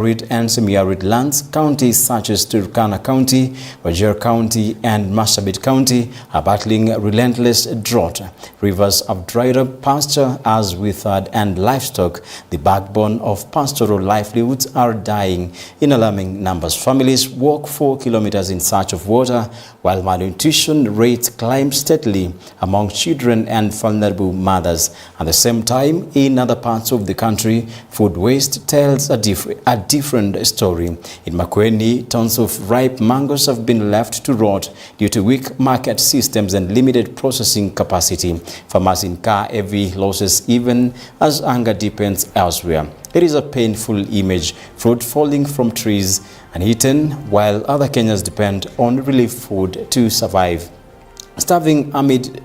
Arid and semi-arid lands, counties such as Turkana County, Wajir County and Marsabit County are battling relentless drought. Rivers have dried up, pasture as withered, and livestock, the backbone of pastoral livelihoods, are dying in alarming numbers. Families walk 4 kilometers in search of water, while malnutrition rates climb steadily among children and vulnerable mothers. At the same time, in other parts of the country, food waste tells a different story. In Makueni, tons of ripe mangoes have been left to rot due to weak market systems and limited processing capacity. Farmers incur heavy losses even as hunger deepens elsewhere. It is a painful image, fruit falling from trees and eaten, while other Kenyans depend on relief food to survive. Starving amid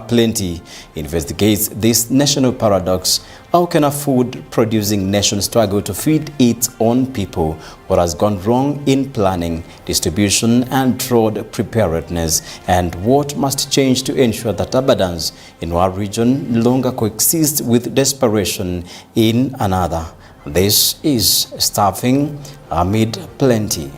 plenty investigates this national paradox. How can a food-producing nation struggle to feed its own people? What has gone wrong in planning, distribution, and drought preparedness? And what must change to ensure that abundance in one region no longer coexists with desperation in another? This is Starving Amid Plenty.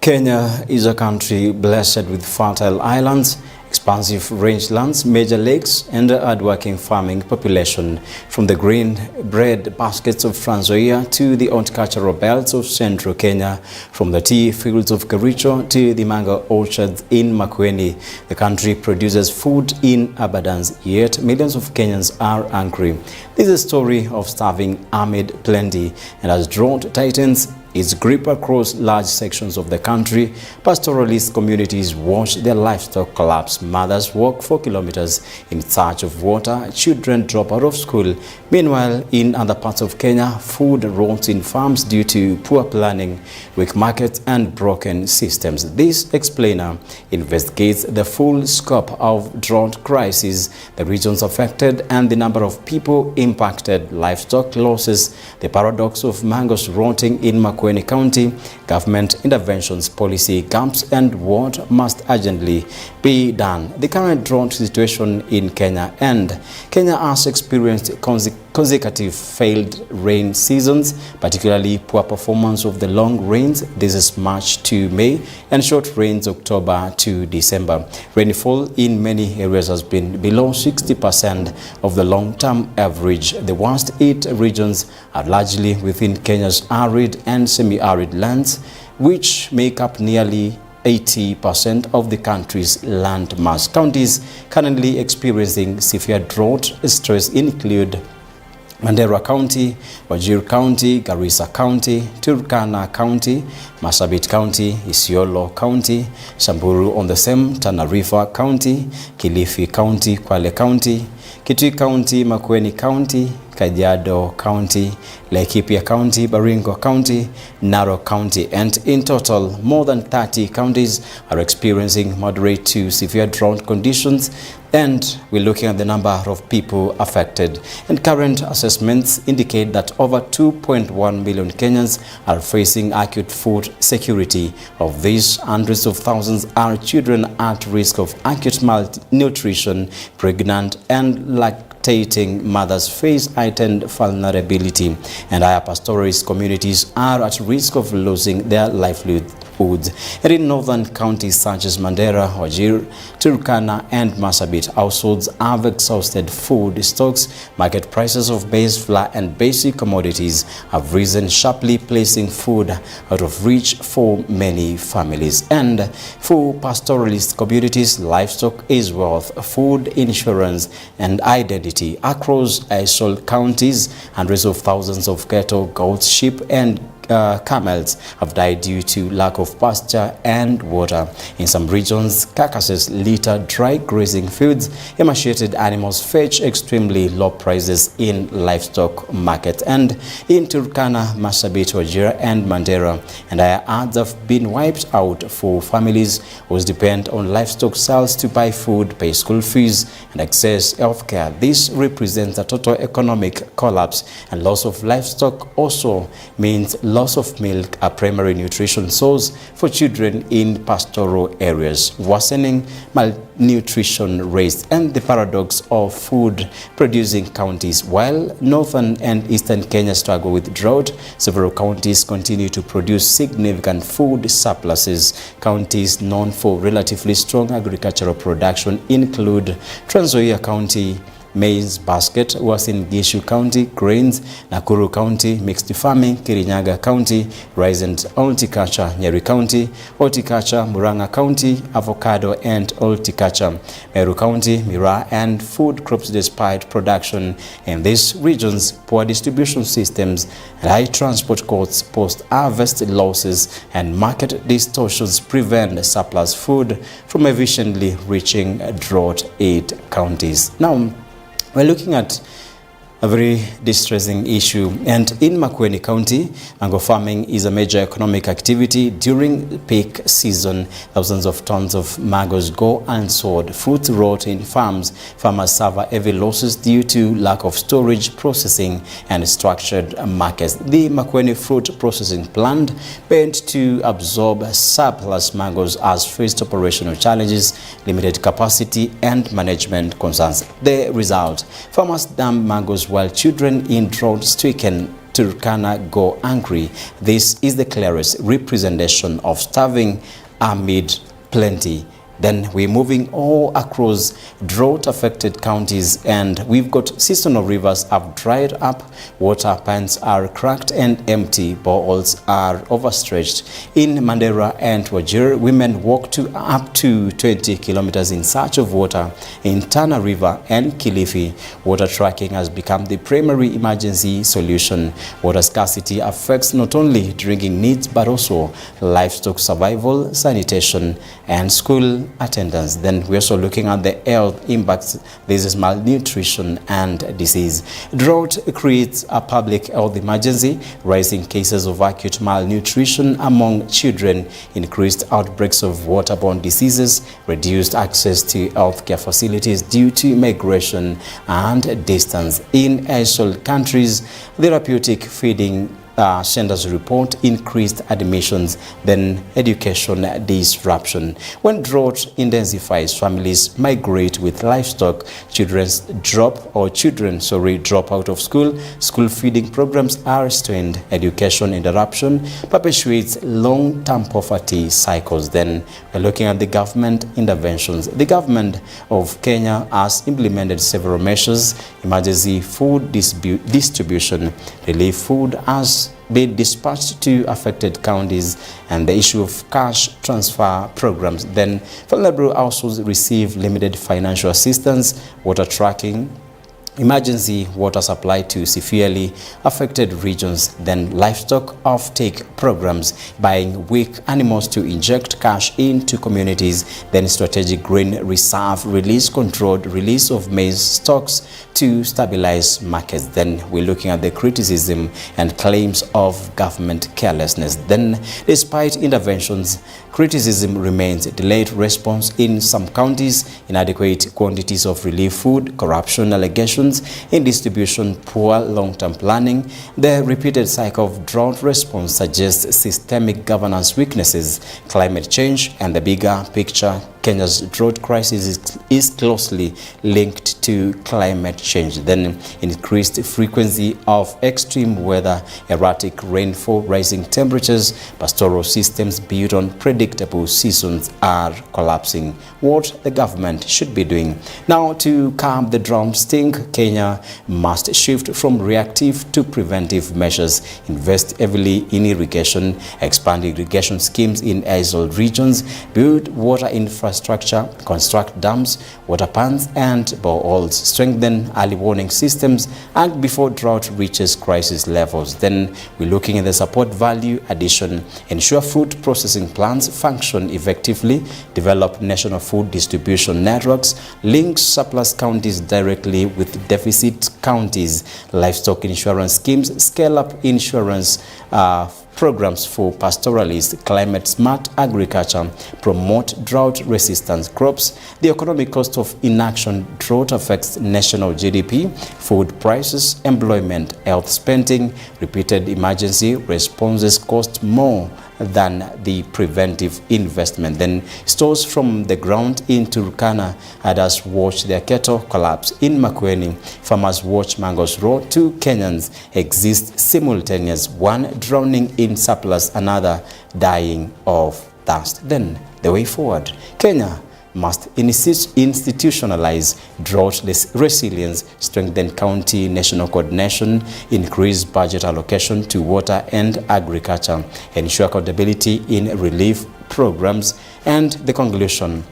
Kenya is a country blessed with fertile islands, expansive rangelands, major lakes, and a hardworking farming population. From the green bread baskets of Trans Nzoia to the horticultural belts of central Kenya, from the tea fields of Kericho to the mango orchards in Makueni, the country produces food in abundance, yet millions of Kenyans are hungry. This is a story of starving amid plenty, and as drought tightens its grip across large sections of the country, pastoralist communities watch their livestock collapse. Mothers walk 4 kilometers in search of water. Children drop out of school. Meanwhile, in other parts of Kenya, food rots in farms due to poor planning, weak markets, and broken systems. This explainer investigates the full scope of drought crisis, the regions affected, and the number of people impacted, livestock losses, the paradox of mangoes rotting in Makueni County, government interventions, policy gaps, and what must urgently be done. The current drought situation in Kenya, and Kenya has experienced consecutive failed rain seasons, particularly poor performance of the long rains. This is March to May and short rains October to December. Rainfall in many areas has been below 60% of the long-term average. The worst 8 regions are largely within Kenya's arid and semi-arid lands, which make up nearly 80% of the country's land mass. Counties currently experiencing severe drought stress include Mandera County, Wajir County, Garissa County, Turkana County, Marsabit County, Isiolo County, Samburu on the same, Tana River County, Kilifi County, Kwale County, Kitui County, Makueni County, Kajiado County, Laikipia County, Baringo County, Narok County, and in total, more than 30 counties are experiencing moderate to severe drought conditions, and we're looking at the number of people affected. And current assessments indicate that over 2.1 million Kenyans are facing acute food security. Of these, hundreds of thousands are children at risk of acute malnutrition, pregnant and lactating mothers face heightened vulnerability, and higher pastoralist communities are at risk of losing their livelihoods. And in northern counties such as Mandera, Wajir, Turkana, and Marsabit, households have exhausted food stocks. Market prices of maize flour and basic commodities have risen sharply, placing food out of reach for many families. And for pastoralist communities, livestock is wealth, food, insurance, and identity. Across Aisol counties, hundreds of thousands of cattle, goats, sheep, and camels have died due to lack of pasture and water. In some regions, carcasses litter dry grazing fields. Emaciated animals fetch extremely low prices in livestock markets. And in Turkana, Marsabit, Wajir, and Mandera, and higher herds have been wiped out for families who depend on livestock sales to buy food, pay school fees, and access healthcare. This represents a total economic collapse, and loss of livestock also means loss of milk, a primary nutrition source for children in pastoral areas, worsening malnutrition rates, and the paradox of food-producing counties. While northern and eastern Kenya struggle with drought, several counties continue to produce significant food surpluses. Counties known for relatively strong agricultural production include Trans Nzoia County, maize basket, Uasin Gishu County, grains, Nakuru County, mixed farming, Kirinyaga County, rice and horticulture, Nyeri County, horticulture, Murang'a County, avocado and horticulture, Meru County, Mira, and food crops. Despite production in these regions, poor distribution systems and high transport costs, post-harvest losses, and market distortions prevent surplus food from efficiently reaching drought-hit counties. Now, we're looking at a very distressing issue, and in Makueni County, mango farming is a major economic activity. During peak season, thousands of tons of mangoes go unsold. Fruit rot in farms. Farmers suffer heavy losses due to lack of storage, processing, and structured markets. The Makueni fruit processing plant, meant to absorb surplus mangoes, has faced operational challenges, limited capacity, and management concerns. The result: farmers dump mangoes while children in drought-stricken Turkana go hungry. This is the clearest representation of starving amid plenty. Then we're moving all across drought-affected counties, and we've got seasonal rivers have dried up, water pans are cracked and empty, boreholes are overstretched. In Mandera and Wajir, women walk up to 20 kilometers in search of water. In Tana River and Kilifi, water trucking has become the primary emergency solution. Water scarcity affects not only drinking needs but also livestock survival, sanitation, and school attendance. Then we're also looking at the health impacts. This is malnutrition and disease. Drought creates a public health emergency, rising cases of acute malnutrition among children, increased outbreaks of waterborne diseases, reduced access to healthcare facilities due to migration and distance. In Aisol countries, therapeutic feeding centers report increased admissions, then education disruption. When drought intensifies, families migrate with livestock, children drop out of school, school feeding programs are strained, education interruption perpetuates long-term poverty cycles. Then we're looking at the government interventions. The government of Kenya has implemented several measures: emergency food distribution, relief food has been dispatched to affected counties, and the issue of cash transfer programs. Then vulnerable households receive limited financial assistance, water tracking, emergency water supply to severely affected regions, then livestock offtake programs, buying weak animals to inject cash into communities, then strategic grain reserve release, controlled release of maize stocks to stabilize markets. Then we're looking at the criticism and claims of government carelessness. Then despite interventions, criticism remains: delayed response in some counties, inadequate quantities of relief food, corruption allegations in distribution, poor long-term planning. The repeated cycle of drought response suggests systemic governance weaknesses. Climate change and the bigger picture: Kenya's drought crisis is closely linked to climate change. Then increased frequency of extreme weather, erratic rainfall, rising temperatures, pastoral systems built on predictable seasons are collapsing. What the government should be doing now to calm the drought stink: Kenya must shift from reactive to preventive measures, invest heavily in irrigation, expand irrigation schemes in isolated regions, build water infrastructure, construct dams, water ponds and boreholes, strengthen early warning systems, act before drought reaches crisis levels. Then we're looking at the support value addition: ensure food processing plants function effectively, develop national food distribution networks, link surplus counties directly with deficit counties, livestock insurance schemes, scale up insurance programs for pastoralists, climate smart agriculture, promote drought resistant crops. The economic cost of inaction: drought affects national GDP, food prices, employment, health spending. Repeated emergency responses cost more than the preventive investment. Then stores from the ground in Turkana, others watch their cattle collapse. In Makueni, farmers watch mangoes raw. Two Kenyans exist simultaneous, one drowning in surplus, another dying of thirst. Then the way forward: Kenya must institutionalize drought resilience, strengthen county national coordination, increase budget allocation to water and agriculture, ensure accountability in relief programs. And the conclusion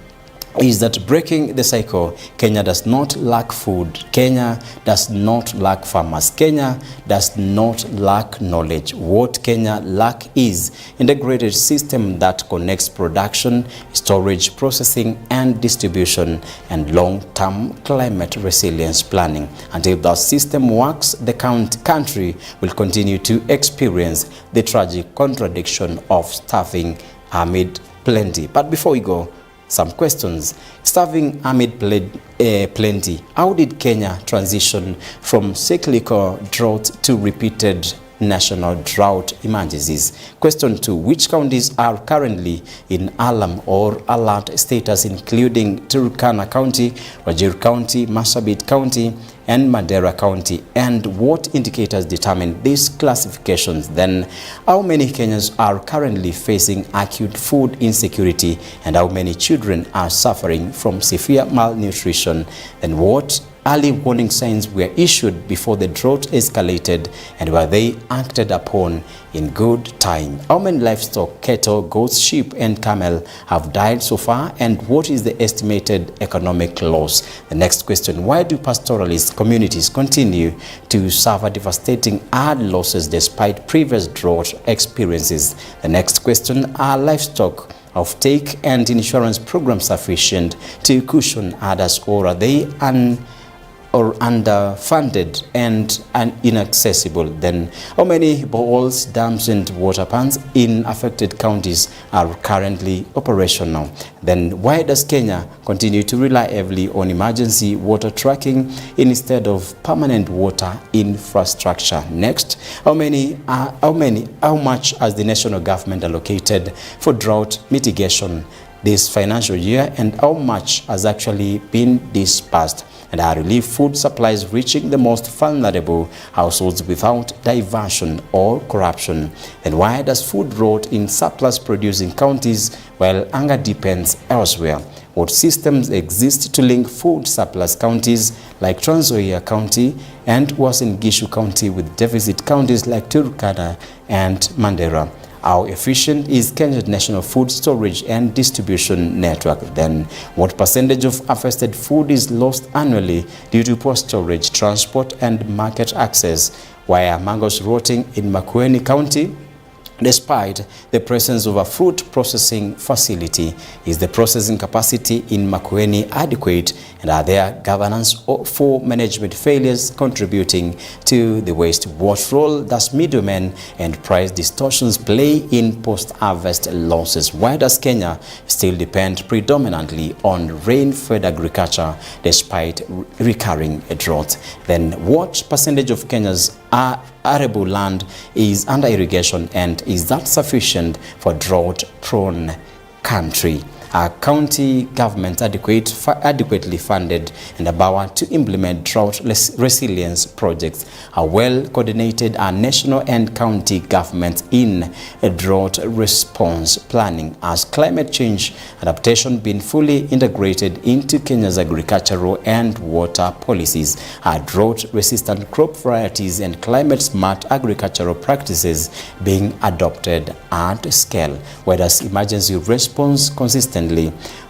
is that breaking the cycle: Kenya does not lack food, Kenya does not lack farmers, Kenya does not lack knowledge. What Kenya lacks is integrated system that connects production, storage, processing and distribution, and long-term climate resilience planning. Until that system works, the country will continue to experience the tragic contradiction of starving amid plenty. But before we go, some questions. Starving amid plenty: how did Kenya transition from cyclical drought to repeated national drought emergencies? Question 2. Which counties are currently in alarm or alert status, including Turkana County, Wajir County, Marsabit County, and Mandera County, and what indicators determine these classifications? Then, how many Kenyans are currently facing acute food insecurity, and how many children are suffering from severe malnutrition? And what early warning signs were issued before the drought escalated, and were they acted upon in good time? How many livestock, cattle, goats, sheep and camel have died so far, and what is the estimated economic loss? The next question: why do pastoralist communities continue to suffer devastating hard losses despite previous drought experiences? The next question: are livestock offtake and insurance programs sufficient to cushion others, or are they or underfunded and inaccessible? Then how many boreholes, dams and water pans in affected counties are currently operational? Then why does Kenya continue to rely heavily on emergency water tracking instead of permanent water infrastructure? Next, how much has the national government allocated for drought mitigation this financial year, and how much has actually been dispersed? And are relief food supplies reaching the most vulnerable households without diversion or corruption? And why does food rot in surplus producing counties while hunger depends elsewhere? What systems exist to link food surplus counties like Trans Nzoia County and Uasin Gishu County with deficit counties like Turkana and Mandera? How efficient is Kenya's national food storage and distribution network? Then, what percentage of harvested food is lost annually due to poor storage, transport, and market access? Why are mangoes rotting in Makueni County despite the presence of a fruit processing facility? Is the processing capacity in Makueni adequate, and are there governance for management failures contributing to the waste? What role does middlemen and price distortions play in post-harvest losses? Why does Kenya still depend predominantly on rain-fed agriculture despite recurring drought? Then what percentage of Kenya's arable land is under irrigation, and is that sufficient for drought-prone country? Are county governments adequately funded and empowered to implement drought resilience projects? How well coordinated are national and county governments in drought response planning? Has climate change adaptation been fully integrated into Kenya's agricultural and water policies? Are drought-resistant crop varieties and climate-smart agricultural practices being adopted at scale? Where does emergency response consistently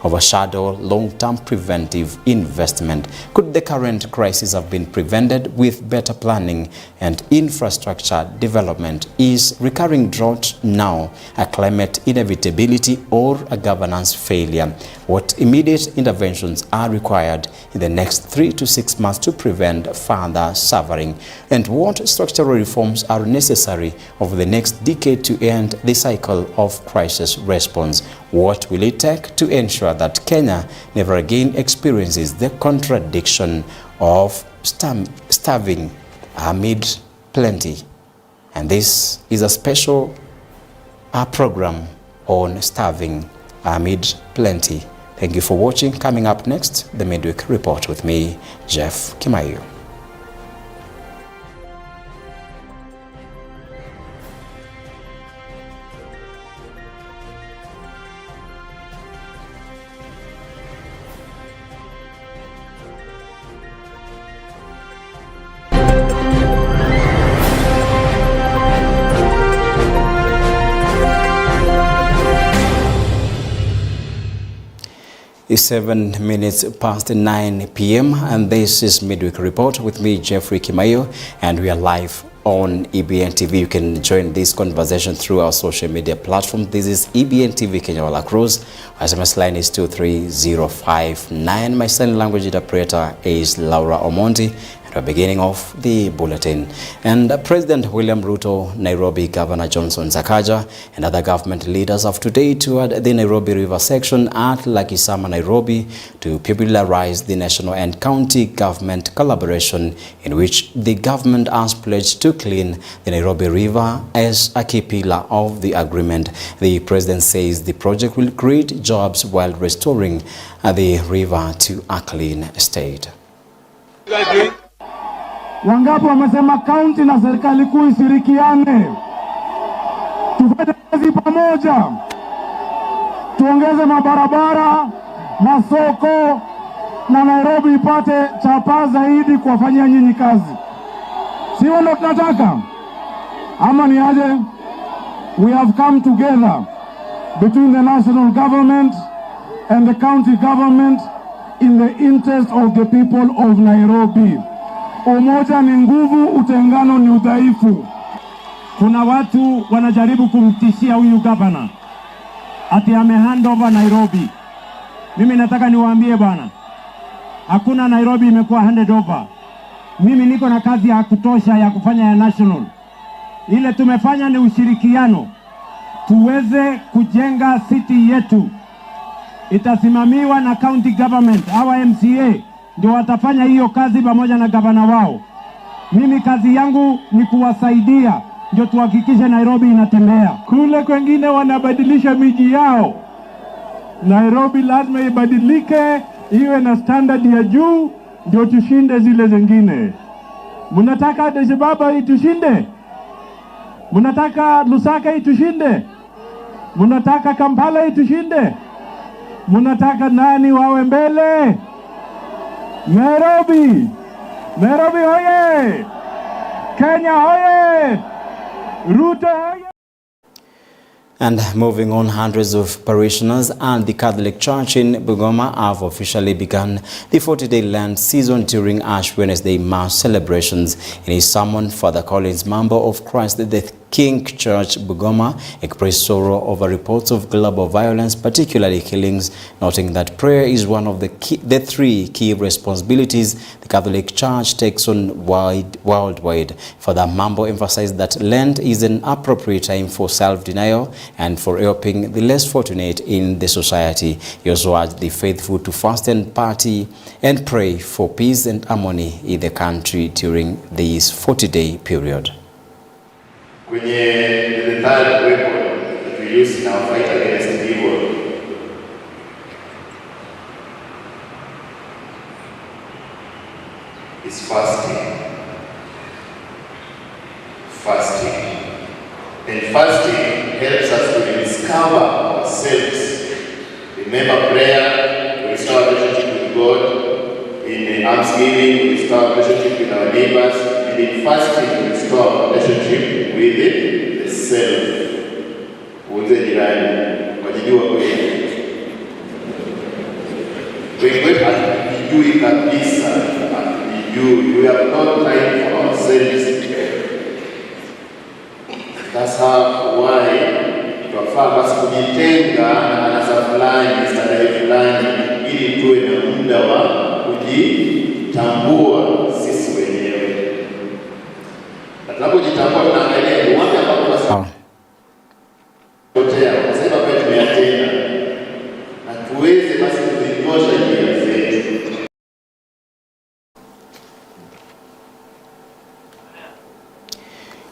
overshadow long-term preventive investment? Could the current crisis have been prevented with better planning and infrastructure development? Is recurring drought now a climate inevitability or a governance failure? What immediate interventions are required in the next 3 to 6 months to prevent further suffering? And what structural reforms are necessary over the next decade to end the cycle of crisis response? What will it take to ensure that Kenya never again experiences the contradiction of starving amid plenty? And this is a special program on starving amid plenty. Thank you for watching. Coming up next, the Midweek Report with me, Jeff Kimaiyu. It's 7 minutes past 9 p.m. and this is Midweek Report with me, Jeffrey Kimaiyu, and we are live on EBN TV. You can join this conversation through our social media platform. This is EBN TV Kenya all across. Our SMS line is 23059. My sign language interpreter is Laura Omonti. The beginning of the bulletin. And President William Ruto, Nairobi Governor Johnson Sakaja, and other government leaders have today toured the Nairobi River section at Lakisama, Nairobi, to popularize the national and county government collaboration, in which the government has pledged to clean the Nairobi River as a key pillar of the agreement. The president says the project will create jobs while restoring the river to a clean state. Wangapi wamesema kaunti na serikali kuu ishirikiane, tufanye kazi pamoja, tuongeze mabarabara, masoko, na Nairobi ipate chapa zaidi kuwafanyia nyinyi kazi. Sio ndo tunataka? Ama ni aje? We have come together between the national government and the county government in the interest of the people of Nairobi. Umoja ni nguvu, utengano ni udhaifu. Kuna watu wanajaribu kumtishia huyu gavana ati hand over Nairobi. Mimi nataka niwaambie bwana, hakuna Nairobi imekuwa handed over. mimi niko na kazi ya kutosha ya kufanya ya national. Ile tumefanya ni ushirikiano, tuweze kujenga city yetu. Itasimamiwa na county government, hawa MCA ndio watafanya hiyo kazi pamoja na gavana wao. Mimi kazi yangu ni kuwasaidia ndio tuhakikishe Nairobi inatembea. Kule kwengine wanabadilisha miji yao. Nairobi lazima ibadilike, iwe na standard ya juu ndio tushinde zile zingine. Mnataka Addis Ababa itushinde? Mnataka Lusaka itushinde? Mnataka Kampala itushinde? Mnataka nani wawe mbele? Nairobi! Nairobi hoye! Kenya hoye! Ruto hoye! And moving on, hundreds of parishioners and the Catholic Church in Bungoma have officially begun the 40-day Lent season during Ash Wednesday Mass celebrations. In his sermon, Father Collins, member of Christ the King Church Bungoma, expressed sorrow over reports of global violence, particularly killings, noting that prayer is one of the three key responsibilities the Catholic Church takes on worldwide. Father Mambo emphasized that Lent is an appropriate time for self-denial and for helping the less fortunate in the society. He also urged the faithful to fast and party and pray for peace and harmony in the country during this 40-day period. Kwenye the third weapon that we use in our fight against evil is fasting. And fasting helps us to rediscover ourselves. Remember, prayer to restore our relationship with God. In almsgiving, to restore our relationship with our neighbors. And in fasting, to restore our relationship with the self. Uze jirani, wajijua kweli. Wengi hatujui kabisa, hatujui. We have no time for ourselves. That's why tunafaa basi kujitenga na anasa fulani, starehe fulani, ili tuwe na muda wa kujitambua sisi wenyewe. Na tunapojitambua tunaangalia ni wapi ambapo tunasema potea, kwa sababu hapa tumeyatenda. Na tuweze basi kuzinyosha njia zetu.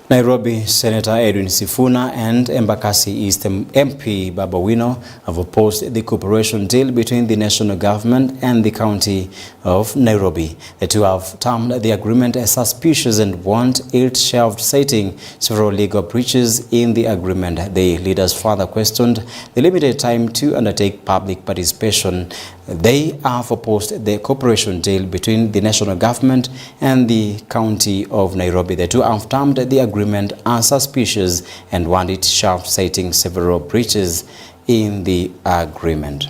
Nairobi Senator Edwin Sifuna and Embakasi East MP Baba Wino have opposed the cooperation deal between the national government and the county of Nairobi. The two have termed the agreement as suspicious and want it shelved, citing several legal breaches in the agreement. The leaders further questioned the limited time to undertake public participation. They have opposed the cooperation deal between the national government and the county of Nairobi. The two have termed the agreement as suspicious and want it shelved, citing several breaches in the agreement.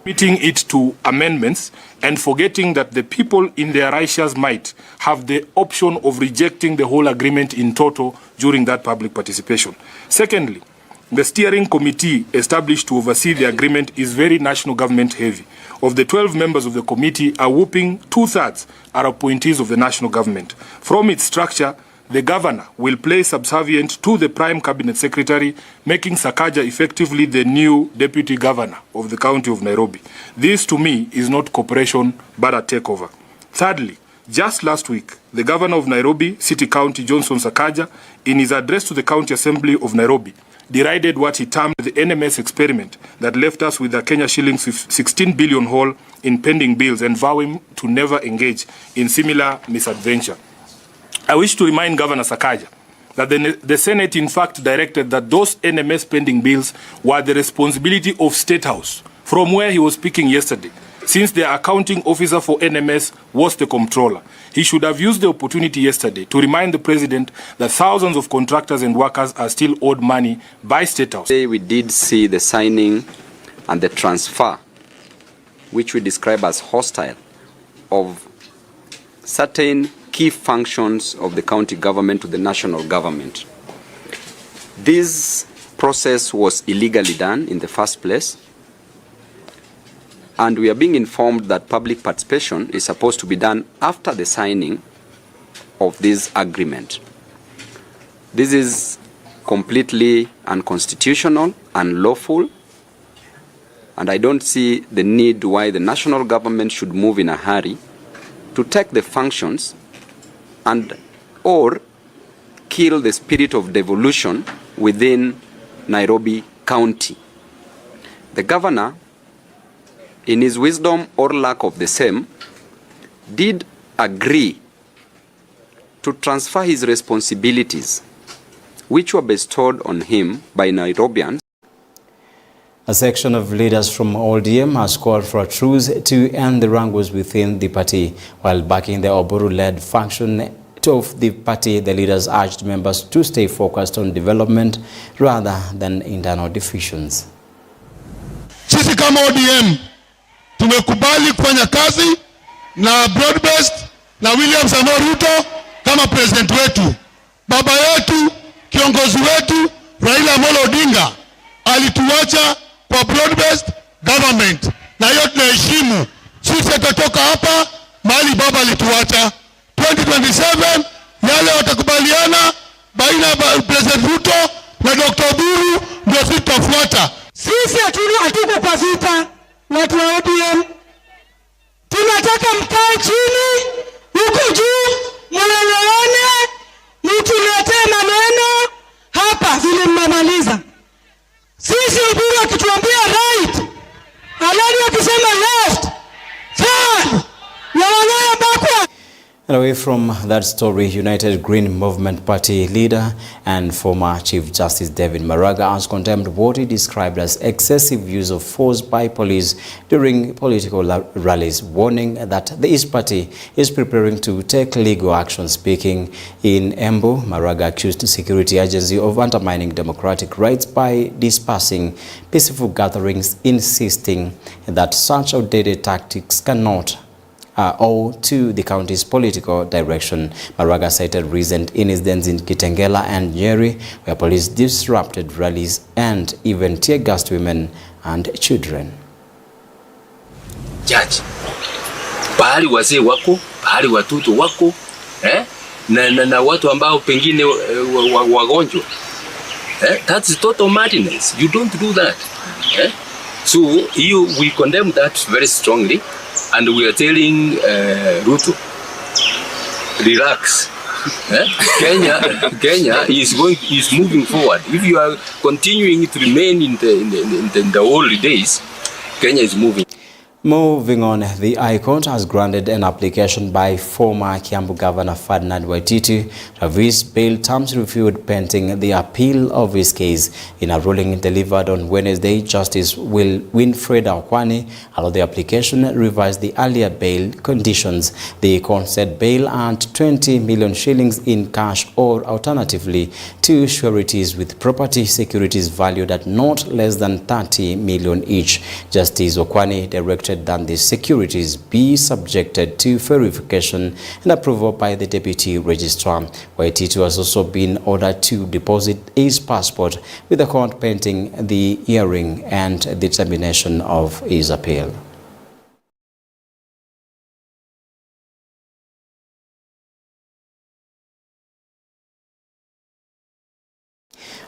Limiting it to amendments and forgetting that the people in their righteous might have the option of rejecting the whole agreement in total during that public participation. Secondly, the steering committee established to oversee the agreement is very national government heavy. Of the 12 members of the committee, a whopping 2/3 are appointees of the national government. From its structure, the governor will play subservient to the prime cabinet secretary, making Sakaja effectively the new deputy governor of the county of Nairobi. This, to me, is not cooperation, but a takeover. Thirdly, just last week, the governor of Nairobi, City County, Johnson Sakaja, in his address to the County Assembly of Nairobi, derided what he termed the NMS experiment that left us with a Kenya shillings 16 billion hole in pending bills and vowing to never engage in similar misadventure. I wish to remind Governor Sakaja that the Senate in fact directed that those NMS pending bills were the responsibility of State House, from where he was speaking yesterday, since the accounting officer for NMS was the comptroller. He should have used the opportunity yesterday to remind the president that thousands of contractors and workers are still owed money by State House. Today we did see the signing and the transfer, which we describe as hostile, of certain key functions of the county government to the national government. This process was illegally done in the first place, and we are being informed that public participation is supposed to be done after the signing of this agreement. This is completely unconstitutional, unlawful, and I don't see the need why the national government should move in a hurry to take the functions and or kill the spirit of devolution within Nairobi County. The governor, in his wisdom or lack of the same, did agree to transfer his responsibilities, which were bestowed on him by Nairobians. A section of leaders from ODM has called for a truce to end the wrangles within the party. While backing the Oburu-led faction of the party, the leaders urged members to stay focused on development rather than internal divisions. Sisi kama ODM tumekubali kufanya kazi na broad-based na William Samoei Ruto kama president wetu. Baba yetu, kiongozi wetu Raila Amolo Odinga alituacha kwa broad-based government, na hiyo tunaheshimu. Sisi tutatoka hapa mahali baba alituacha. 2027 yale watakubaliana baina ya President Ruto na Dr. Oburu ndio sisi tutafuata. Sisi hatuko kwa vita watu wa ODM. Tunataka mkae chini huko juu, mwelewane, mtuletee maneno hapa vile mmemaliza. Sisi Oburu akituambia right, Alani akisema left, turn, na backward. And away from that story, United Green Movement Party leader and former Chief Justice David Maraga has condemned what he described as excessive use of force by police during political rallies, warning that the East Party is preparing to take legal action. Speaking in Embu, Maraga accused the security agency of undermining democratic rights by dispersing peaceful gatherings, insisting that such outdated tactics cannot owe to the county's political direction. Maraga cited recent incidents in Kitengela and Nyeri, where police disrupted rallies and even tear-gassed women and children. Judge, pahali wazee wako, pahali watoto wako, na watu ambao pengine wagonjwa. That's total madness. You don't do that. So we condemn that very strongly. And we are telling Ruto, relax. Kenya is moving forward. If you are continuing to remain in the old days, Kenya is moving. Moving on, the High Court has granted an application by former Kiambu Governor Ferdinand Waititu to have his bail terms reviewed pending the appeal of his case. In a ruling delivered on Wednesday, Justice Winfred Akwani allowed the application revised the earlier bail conditions. The court set bail at 20 million shillings in cash or alternatively 2 sureties with property securities valued at not less than 30 million each. Justice Akwani directed that the securities be subjected to verification and approval by the Deputy Registrar. Waititu has also been ordered to deposit his passport with the court pending the hearing and determination of his appeal.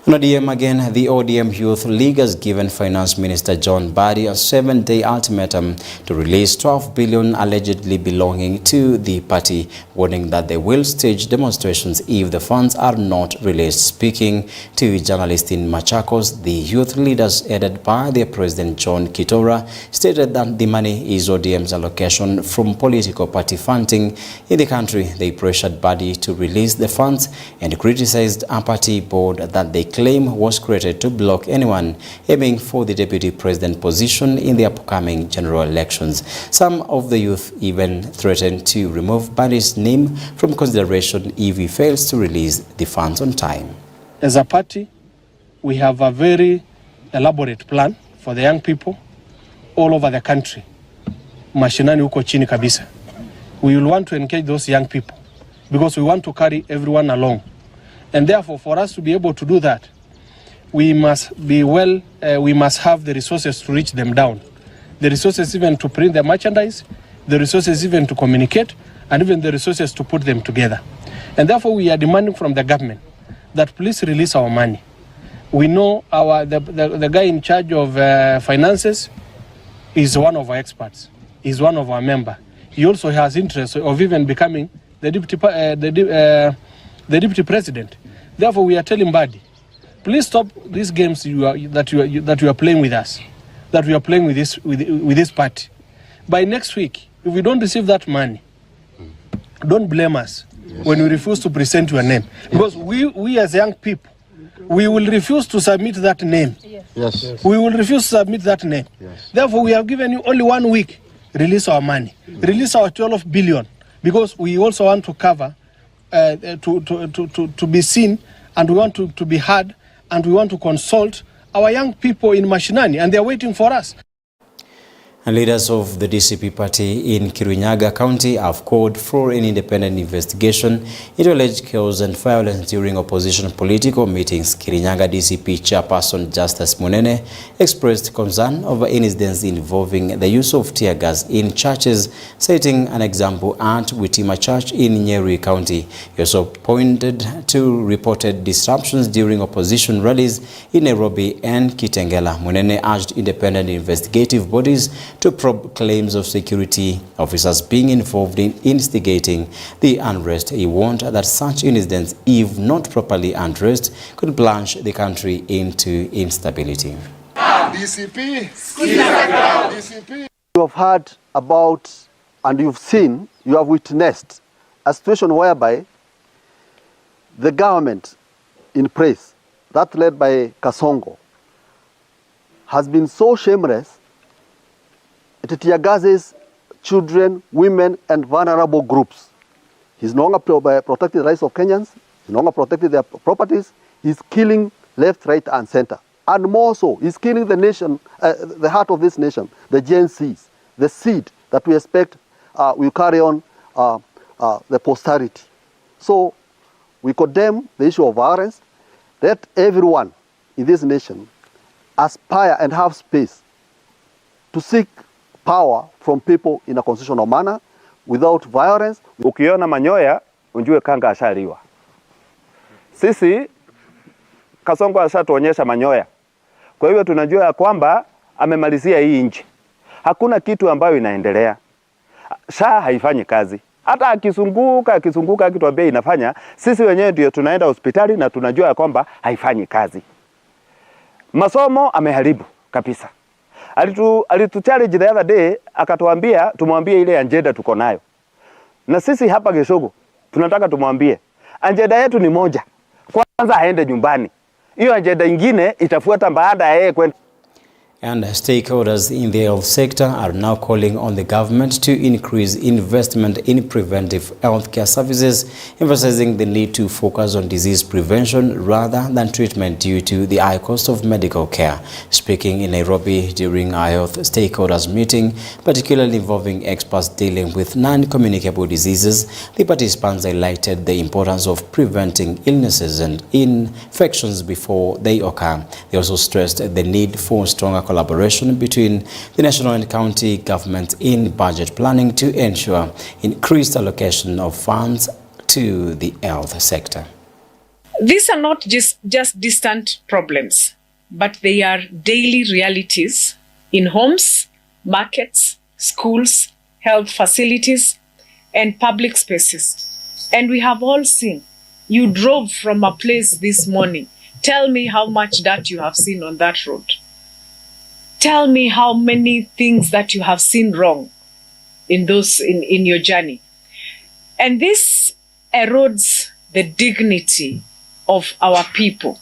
On ODM again, the ODM Youth League has given Finance Minister John Mbadi a 7-day ultimatum to release 12 billion allegedly belonging to the party, warning that they will stage demonstrations if the funds are not released. Speaking to journalists in Machakos, the youth leaders headed by their president John Kitora stated that the money is ODM's allocation from political party funding in the country. They pressured Mbadi to release the funds and criticized a party board that they claim was created to block anyone aiming for the deputy president position in the upcoming general elections. Some of the youth even threatened to remove Mbadi's name from consideration if he fails to release the funds on time. As a party, we have a very elaborate plan for the young people all over the country. Mashinani huko chini kabisa. We will want to engage those young people because we want to carry everyone along. And therefore, for us to be able to do that, we must have the resources to reach them down. The resources even to print the merchandise, the resources even to communicate, and even the resources to put them together. And therefore we are demanding from the government that please release our money. We know the guy in charge of finances is one of our experts. He's one of our members. He also has interest of even becoming the deputy president. Therefore, we are telling Mbadi, please stop these games that you are playing with us, that we are playing with this party. By next week, if we don't receive that money, don't blame us when we refuse to present your name, because we as young people, we will refuse to submit that name. Yes. We will refuse to submit that name. Yes. Therefore, we have given you only 1 week. Release our money. Release our 12 billion, because we also want to cover, to be seen, and we want to be heard, and we want to consult our young people in Mashinani, and they are waiting for us. And leaders of the DCP party in Kirinyaga County have called for an independent investigation into alleged chaos and violence during opposition political meetings. Kirinyaga DCP chairperson Justice Munene expressed concern over incidents involving the use of tear gas in churches, citing an example at Witima Church in Nyeri County. He also pointed to reported disruptions during opposition rallies in Nairobi and Kitengela. Munene urged independent investigative bodies to probe claims of security officers being involved in instigating the unrest. He warned that such incidents, if not properly addressed, could plunge the country into instability. DCP. DCP. You have heard about, and you've seen, you have witnessed a situation whereby the government in place, that led by Kasongo, has been so shameless. It tear gases children, women, and vulnerable groups. He's no longer protecting the rights of Kenyans. He's no longer protecting their properties. He's killing left, right, and center. And more so, he's killing the nation, the heart of this nation, the Gen Zs, the seed that we expect will carry on the posterity. So we condemn the issue of violence. Let everyone in this nation aspire and have space to seek power from people in a constitutional manner without violence. Ukiona manyoya unjue kanga ashaliwa. Sisi Kasongo ashatuonyesha manyoya. Kwa hivyo tunajua ya kwamba amemalizia hii nchi. Hakuna kitu ambayo inaendelea. SHA haifanyi kazi. Hata akizunguka akituambia inafanya, sisi wenyewe ndio tunaenda hospitali na tunajua ya kwamba haifanyi kazi. Masomo ameharibu kabisa. Alitu challenge the other day, akatuambia tumwambie ile agenda tuko nayo. Na sisi hapa Geshogo tunataka tumwambie agenda yetu ni moja. Kwanza aende nyumbani. Hiyo agenda ingine itafuata baada ya yeye kwenda. And stakeholders in the health sector are now calling on the government to increase investment in preventive healthcare services, emphasizing the need to focus on disease prevention rather than treatment due to the high cost of medical care. Speaking in Nairobi during a health stakeholders meeting, particularly involving experts dealing with non-communicable diseases, the participants highlighted the importance of preventing illnesses and infections before they occur. They also stressed the need for stronger collaboration between the national and county governments in budget planning to ensure increased allocation of funds to the health sector. These are not just distant problems, but they are daily realities in homes, markets, schools, health facilities, and public spaces. And we have all seen. You drove from a place this morning. Tell me how much dirt you have seen on that road. Tell me how many things that you have seen wrong in your journey. And this erodes the dignity of our people.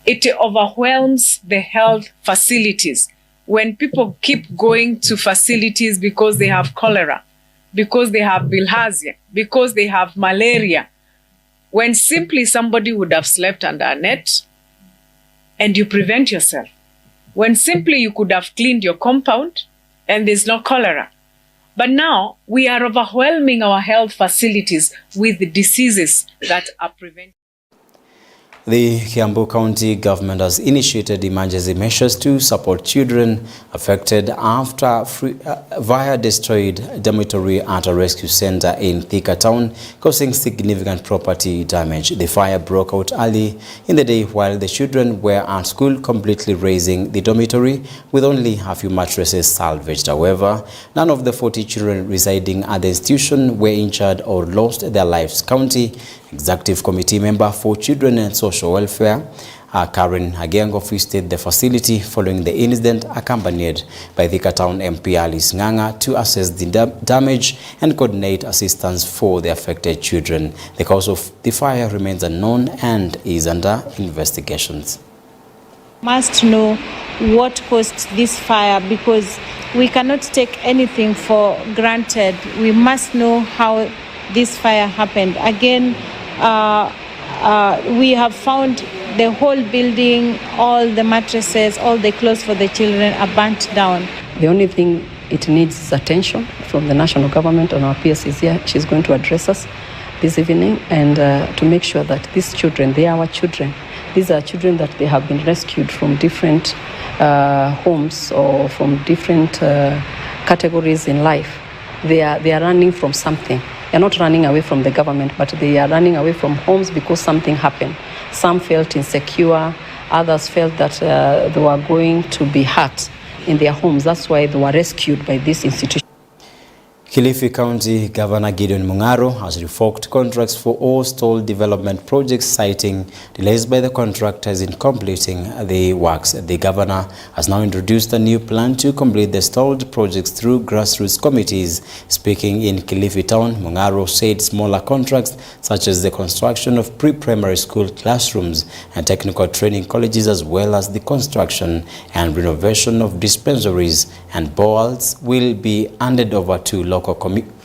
It overwhelms the health facilities. When people keep going to facilities because they have cholera, because they have bilharzia, because they have malaria, when simply somebody would have slept under a net and you prevent yourself. When simply you could have cleaned your compound and there's no cholera. But now we are overwhelming our health facilities with the diseases that are prevented. The Kiambu County government has initiated emergency measures to support children affected after fire destroyed dormitory at a rescue center in Thika Town, causing significant property damage. The fire broke out early in the day while the children were at school, completely razing the dormitory with only a few mattresses salvaged. However, none of the 40 children residing at the institution were injured or lost their lives. County Executive Committee member for Children and Social Welfare, Karen Hagengo, visited the facility following the incident, accompanied by Thika Town MP Alice Nganga to assess the damage and coordinate assistance for the affected children. The cause of the fire remains unknown and is under investigations. Must know what caused this fire, because we cannot take anything for granted. We must know how this fire happened. Again, we have found the whole building, all the mattresses, all the clothes for the children are burnt down. The only thing it needs is attention from the national government, and our PS is here. She's going to address us this evening and to make sure that these children, they are our children. These are children that they have been rescued from different homes or from different categories in life. They are running from something. They're not running away from the government, but they are running away from homes because something happened. Some felt insecure, others felt that they were going to be hurt in their homes. That's why they were rescued by this institution. Kilifi County Governor Gideon Mungaro has revoked contracts for all stalled development projects, citing delays by the contractors in completing the works. The governor has now introduced a new plan to complete the stalled projects through grassroots committees. Speaking in Kilifi Town, Mungaro said smaller contracts such as the construction of pre-primary school classrooms and technical training colleges, as well as the construction and renovation of dispensaries and bowls, will be handed over to local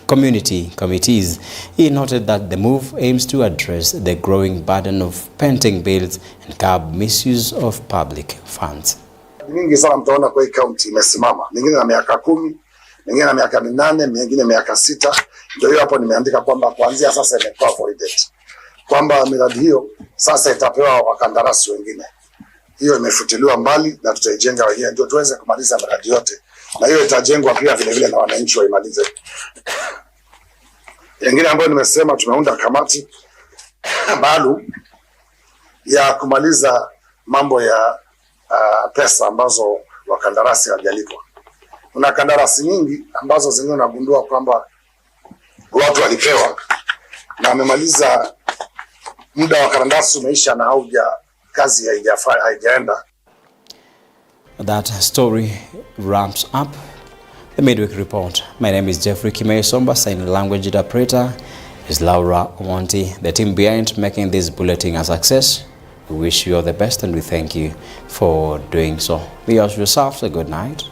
community committees. He noted that the move aims to address the growing burden of pending bills and curb misuse of public funds. Mingi sana mtaona kwa hii county imesimama. Mingine na miaka 10, mingine na miaka 8, mingine miaka 6. Ndio hiyo hapo nimeandika kwamba kuanzia sasa imekuwa voided. Kwamba miradi hiyo sasa itapewa wakandarasi wengine. Hiyo imefutiliwa mbali na tutaijenga wenyewe ndio tuweze kumaliza miradi yote. Na hiyo itajengwa pia vile vile na wananchi waimalize. Yengine ambayo nimesema, tumeunda kamati maalum ya kumaliza mambo ya pesa ambazo wakandarasi hawajalipwa. Kuna kandarasi nyingi ambazo zingine nagundua kwamba watu walipewa na wamemaliza muda wa kandarasi umeisha na kazi haijaenda. That story wraps up the midweek report. My name is Jeffrey Kimaiyu. Somba, sign language interpreter is Laura Monti. The team behind making this bulletin a success. We wish you all the best and we thank you for doing so. We wish yourselves a good night.